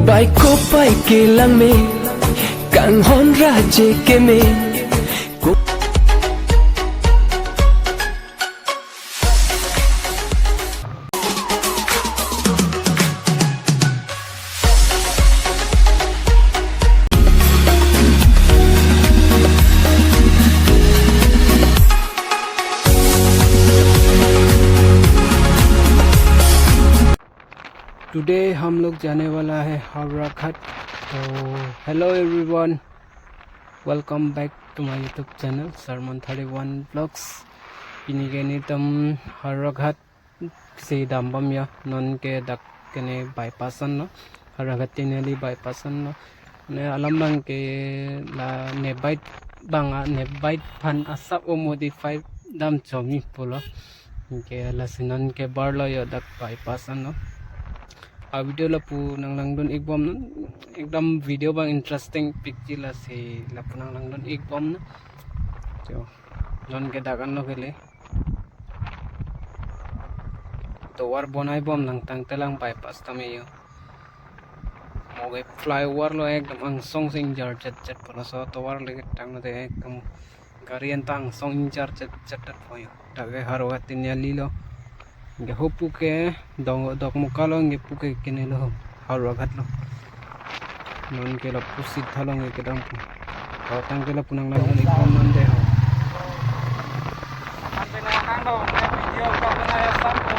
Bài cô bài kê lang mê càng hôn ra chê kê mê. Today हम लोग जाने वाला है हावड़ा घाट। तो hello everyone, welcome back to my YouTube channel सरमन 31 ब्लॉग्स। पिनिगेनी तम हावड़ा घाट से दाम्बम या नॉन के दक केने बाईपासन न हावड़ा घाट तिनेली बाईपासन न ने अलमबंग के ला नेबाइट बांगा नेबाइट फन असब ओ मॉडिफाइड दाम चोमी पोलो के लसिनन के बारलो या दक बाईपासन न वीडियो ला नang langdon ikbom एकदम वीडियो bang इंटरेस्टिंग पिक्चर ला से ला nang langdon ikbom na जो non के dagan lo gele तो war bonai bom nang tang telang bypass tame yo moge flyover lo एकदम ang song sing jar chat chat pala so तो war lege tang na de एकदम garian tang song jar chat chat tat poyo tage haro tinya lilo nge hopu ke dok mukalo nge puke kinelo haru aghat lo non ke la pusit thalong ke dam pu tang ke la punang lang ni kom non de ho ante na kang do video ka na ya sam ko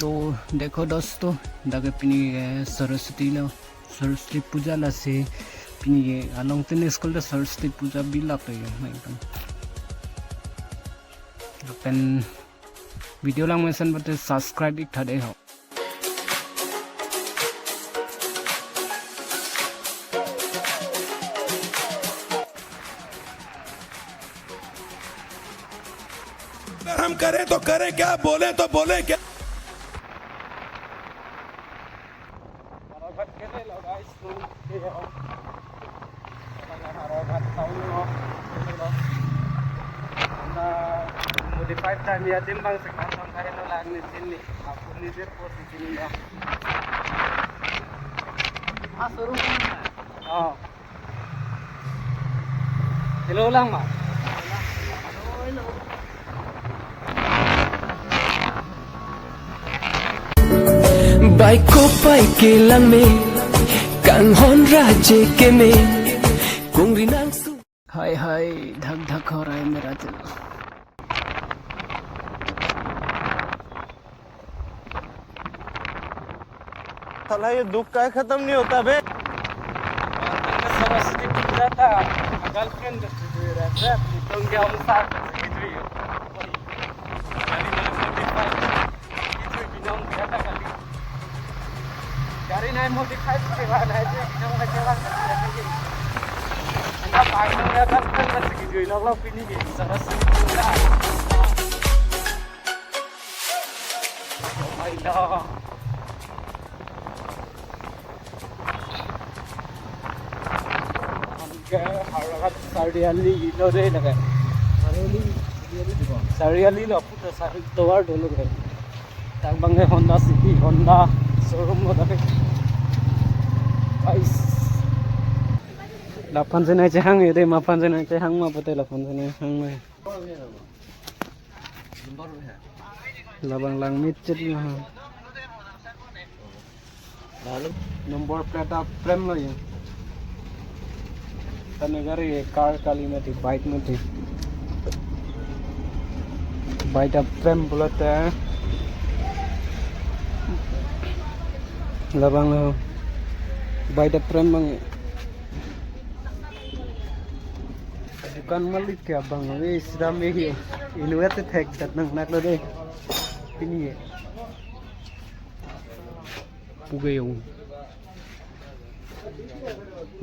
तो देखो दोस्तों दागे पिनी सरस्वती पूजा ला से पिनी along तीन school रे सरस्वती पूजा भी लाते हैं एकदम पेन वीडियो लांग मेंशन बते सब्सक्राइब इक थादे हो हम करें तो करें क्या, बोले तो बोले क्या। modified time ya timbang sekarang kaya no lang ni sini aku ni dia posisi ni ya suruh oh hello lang ma Bài cô bài kê lang mê càng hôn ra chê kê mê cùng ri nang su हाय हाय धक धक हो रहा है मेरा दिल साला ये दुख का खत्म नहीं होता बे। सरस्वती पूजा था गर्लफ्रेंड रहता तो क्या हम साथ किधर गाड़ी नहीं मॉडिफाई करवाना है जो एकदम लचेला करके ना पागल का गर्लफ्रेंड बस की जो लोग पिनी के सरस्वती पूजा ओ माय गॉड के हावड़ा सारियाली लो रे लगे सारियाली लो पुto सारि तोवार डोलो गए तक बंगे होंडा सिटी होंडा शोरूम लो दके गाइस लाफान से नहीं हंग ये दे माफान से नहीं हंग मा पते लाफान से नहीं हंग में लबंग lang micet mah lalu nomor plate frame lo ya तने गरे कार काली में थी बाइक में थी बाइक अब फ्रेम बुलाते हैं लबंग बाइक अब फ्रेम बंगे दुकान मालिक क्या बंग वे इस्लाम में ही इन्वेस्ट थे तब नंग लो दे पिनी है पुगे यूं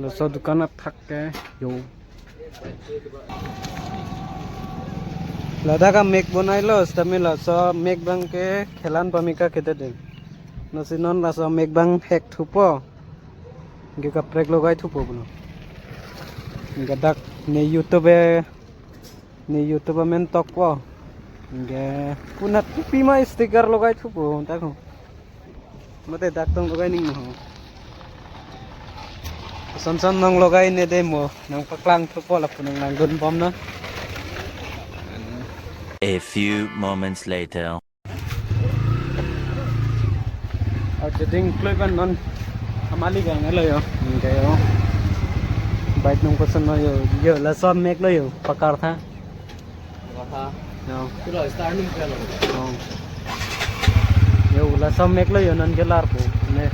lo so dukanat thakke yo Lada ka make bonai lo stami la so make bang ke khelan pamika khete de no sinon la so make bang hek thupo ge ka prek logai thupo buno ge dak ne youtube men tok po ge punat pi ma sticker logai thupo ta ko mate dak tong logai ning mo son son nang logai ne de mo nang paklang thupo la punang nang gun bom na. A few moments later. Jadi kluiban non amali gang lo yo kayo bait nung person no yo la som mek lo yo pakar tha no Kilo starting ka lo. no yo la som mek lo yo non gelar po ne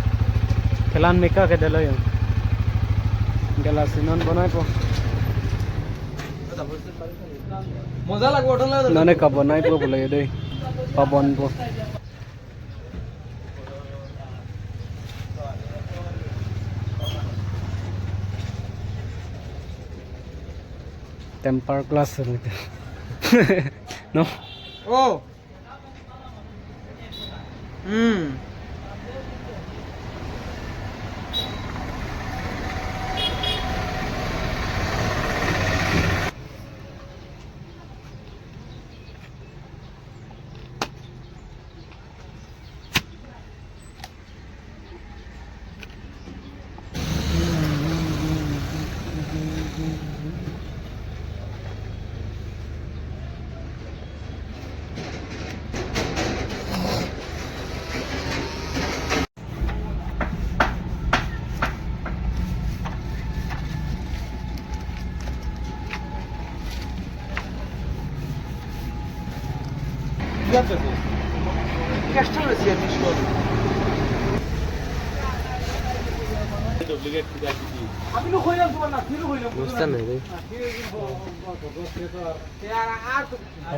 kelan meka ke de lo yo gela sinon bonai po মজা লাগবে ওটা না nane ka bonai po bole dei pabon po temper glass gitu. No. Oh.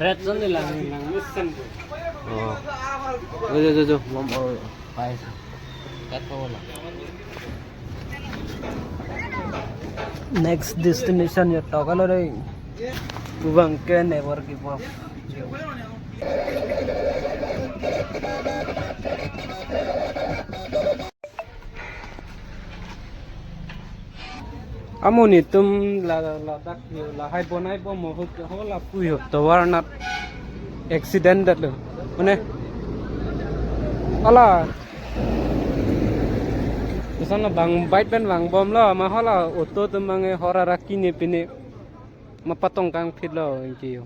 Red zone ni lang mission po. Oh. Jo mom pai. Kat pa wala. Next destination ya Togalo rai. Ubang ke never give up. Amoni tum la dak la hai bonai bo mo ho la pui ho to war not accident dat lo mane ala sana bang bait ben bang bom lo ma hola auto tum mangi hora rakki ne pine ma patong kang phit lo ki yo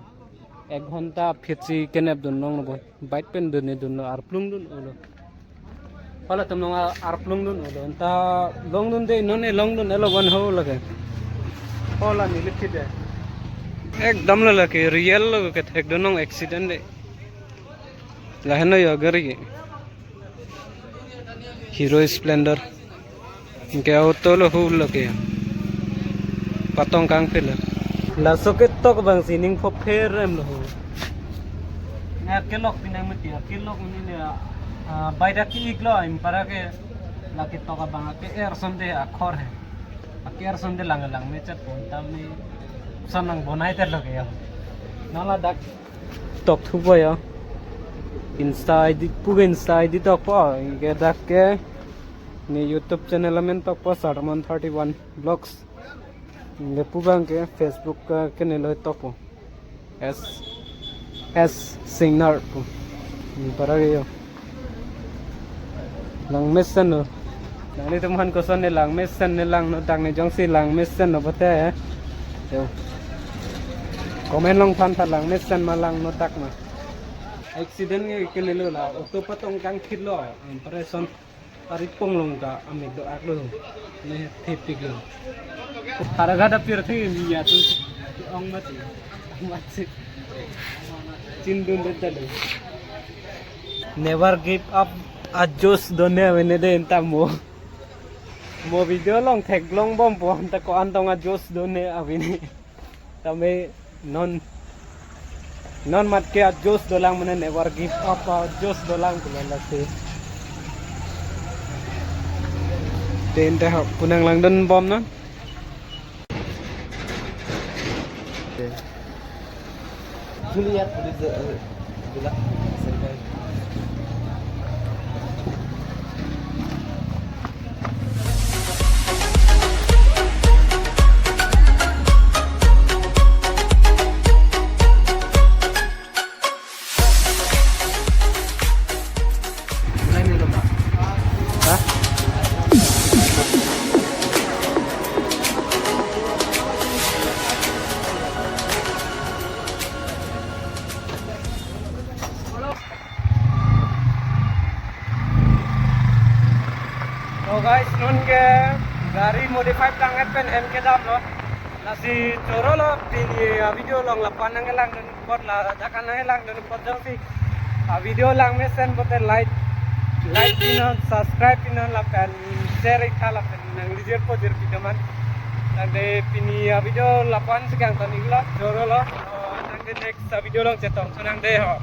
1 ঘন্টা ফিটছি কেনেব দন নং নব byte pen দনে দন আর প্লুং দন ওলো হলা তুম নং আর প্লুং দন ওলো তা লং দন দে ননে লং দন এলো বন হো লাগে হলা নি লিখি দে একদম লকে রিয়েল লগে কে থেক দন নং accident they লাহেন yo gari Hero Splendor ke auto lo hu lake patong kang phil la soket tok bang sining pho pher em lo na kelok pinang mati kelok ni ne baida ki iglo im para ke la ke tok bang ke er sonde akhor hai ke er sonde lang lang me chat pon tam ni sanang bonai ter lo ke ya nala dak tok thu bo ya inside puga inside tok po ke dak ke ni YouTube channel amen tok po Sarman 31 vlogs le pubang ke Facebook ke ne lo topo s singer po para yo lang mesan no nani tumhan ko son ne lang mesan ne lang no dang ne jong si lang mesan no bate yo comment long than lang mesan ma lang no tak ma accident nge ke ne lo la auto patong kang khit lo para son ari pong long ka ame do ak lo ne thepik lo haragada pirthi ya tu ong mati cindun bedalo never give up ajos done wene de enta mo video long thek long bom pon ta ko antong ajos done avini tame non mat ke ajos dolang mane never give up ajos dolang kulala se ten ta punang lang don bom na Juliet bilang serba. Mulai minum, Pak. Hah? So guys, nun ke gari modified tangan pen M ke dap lo. Nasi coro lo pini video long lapan nang lang dan pot la jakan nang lang dan pot jang si video lang mesen pot like pino subscribe pino lapan share ikha lapan nang lijer po jer video man. Nang de pini video lapan sekian ton igla coro lo nang de next video long cetong so nang de ho.